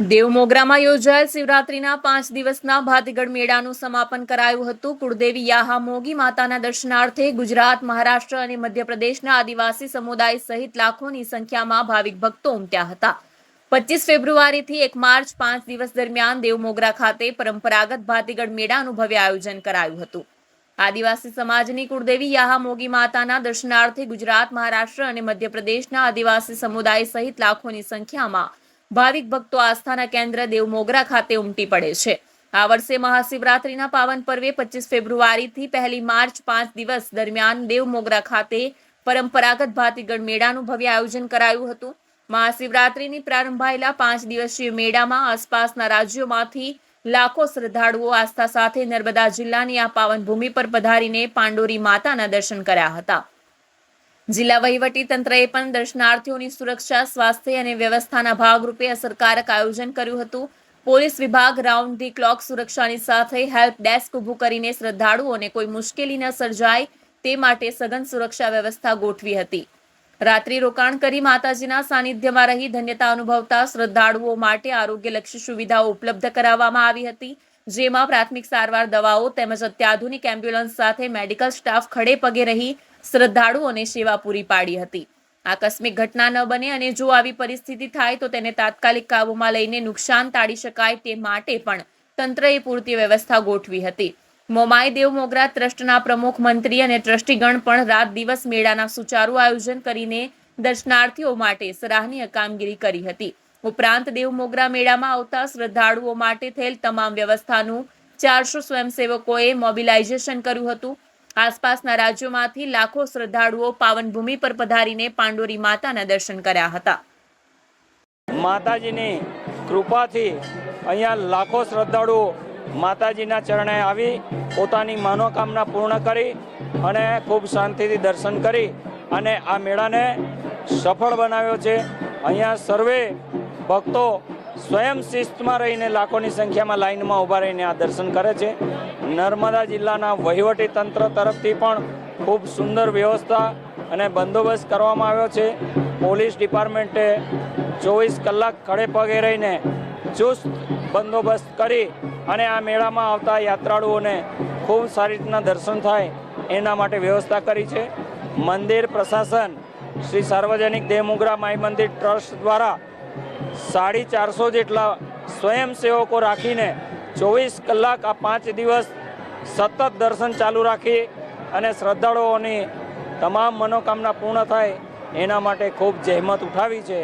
દેવમોગરામાં યોજાયેલ શિવરાત્રીના 5 દિવસના ભાતીગળ મેળાનું સમાપન કરાયું હતું। કુળદેવી યાહામોગી માતાના દર્શનાર્થે ગુજરાત, મહારાષ્ટ્ર અને મધ્યપ્રદેશના આદિવાસી સમુદાય સહિત લાખોની સંખ્યામાં ભાવિક ભક્તો ઉમટ્યા હતા। 25 ફેબ્રુઆરીથી 1 માર્ચ 5 દિવસ દરમિયાન દેવમોગરા ખાતે પરંપરાગત ભાતીગળ મેળાનું ભવ્ય આયોજન કરાયું હતું। આદિવાસી સમાજની કુળદેવી યાહામોગી માતાના દર્શનાર્થે ગુજરાત, મહારાષ્ટ્ર અને મધ્યપ્રદેશના આદિવાસી સમુદાય સહિત લાખોની સંખ્યામાં ભાવિક ભક્તો આસ્થાના કેન્દ્ર દેવમોગરા ખાતે ઉમટી પડે છે। આ વર્ષે મહાશિવરાત્રીના પાવન પર્વે 25 ફેબ્રુઆરીથી 1 માર્ચ 5 દિવસ દરમિયાન દેવમોગરા ખાતે પરંપરાગત ભાતીગળ મેળાનું ભવ્ય આયોજન કરાયું હતું। મહાશિવરાત્રીની પ્રારંભાયેલા 5 દિવસીય મેળામાં આસપાસના રાજ્યોમાંથી લાખો શ્રદ્ધાળુઓ આસ્થા સાથે નર્મદા જિલ્લાની આ પાવન ભૂમિ પર પધારીને પાંડોરી માતાના દર્શન કર્યા હતા। જિલ્લા વહીવટી તંત્રએ પણ દર્શનાર્થીઓની સુરક્ષા, સ્વાસ્થ્ય અને વ્યવસ્થાના ભાગરૂપે અસરકારક આયોજન કર્યું હતું। પોલીસ વિભાગ રાઉન્ડ ધી ક્લોક સુરક્ષાની સાથે હેલ્પ ડેસ્ક ઊભું કરીને શ્રદ્ધાળુઓને કોઈ મુશ્કેલી ન સર્જાય તે માટે સઘન સુરક્ષા વ્યવસ્થા ગોઠવી હતી। રાત્રિ રોકાણ કરી માતાજીના સાનિધ્યમાં રહી ધન્યતા અનુભવતા શ્રદ્ધાળુઓ માટે આરોગ્યલક્ષી સુવિધાઓ ઉપલબ્ધ કરાવવામાં આવી હતી, જેમાં પ્રાથમિક સારવાર, દવાઓ તેમજ અત્યાધુનિક એમ્બ્યુલન્સ સાથે મેડિકલ સ્ટાફ ખડે પગે રહી શ્રદ્ધાળુઓને સેવા પૂરી પાડી હતી। આકસ્મિક ઘટના ન બને અને જો આવી પરિસ્થિતિ થાય તો તેને તાત્કાલિક કાબૂમાં લઈને નુકસાન ટાળી શકાય તે માટે પણ તંત્રએ પૂરતી વ્યવસ્થા ગોઠવી હતી। મોમાઈ દેવમોગરા ટ્રસ્ટના પ્રમુખ, મંત્રી અને ટ્રસ્ટીગણ પણ રાત દિવસ મેળાના સુચારુ આયોજન કરીને દર્શનાર્થીઓ માટે સરાહનીય કામગીરી કરી હતી। ઉપરાંત દેવમોગરા મેળામાં આવતા શ્રદ્ધાળુઓ માટે થયેલ તમામ વ્યવસ્થાનું 400 સ્વયંસેવકોએ મોબિલાઇઝેશન કર્યું હતું। આસપાસના રાજ્યોમાંથી લાખો શ્રદ્ધાળુઓ પાવન ભૂમિ પર પધારીને પાંડોરી માતાના દર્શન કર્યા હતા। માતાજીની કૃપાથી અહીંયા લાખો શ્રદ્ધાળુઓ માતાજીના ચરણે આવી પોતાની મનોકામના પૂર્ણ કરી અને ખૂબ શાંતિથી દર્શન કરી અને આ મેળાને સફળ બનાવ્યો છે। અહીંયા સર્વે ભક્તો સ્વયં શિસ્તમાં રહીને લાખોની સંખ્યામાં લાઇનમાં ઊભા રહીને આ દર્શન કરે છે। નર્મદા જિલ્લાના વહીવટી તંત્ર તરફથી પણ ખૂબ સુંદર વ્યવસ્થા અને બંદોબસ્ત કરવામાં આવ્યો છે। પોલીસ ડિપાર્ટમેન્ટે 24 કલાક ખડે પગે રહીને ચુસ્ત બંદોબસ્ત કરી અને આ મેળામાં આવતા યાત્રાળુઓને ખૂબ સારી રીતના દર્શન થાય એના માટે વ્યવસ્થા કરી છે। મંદિર પ્રશાસન શ્રી સાર્વજનિક દેવમોગરા માઈ મંદિર ટ્રસ્ટ દ્વારા 450 જેટલા સ્વયંસેવકો રાખીને 24 કલાક આ 5 દિવસ સતત દર્શન ચાલુ રાખી અને શ્રદ્ધાળુઓની તમામ મનોકામના પૂર્ણ થાય એના માટે ખૂબ જહેમત ઉઠાવી છે।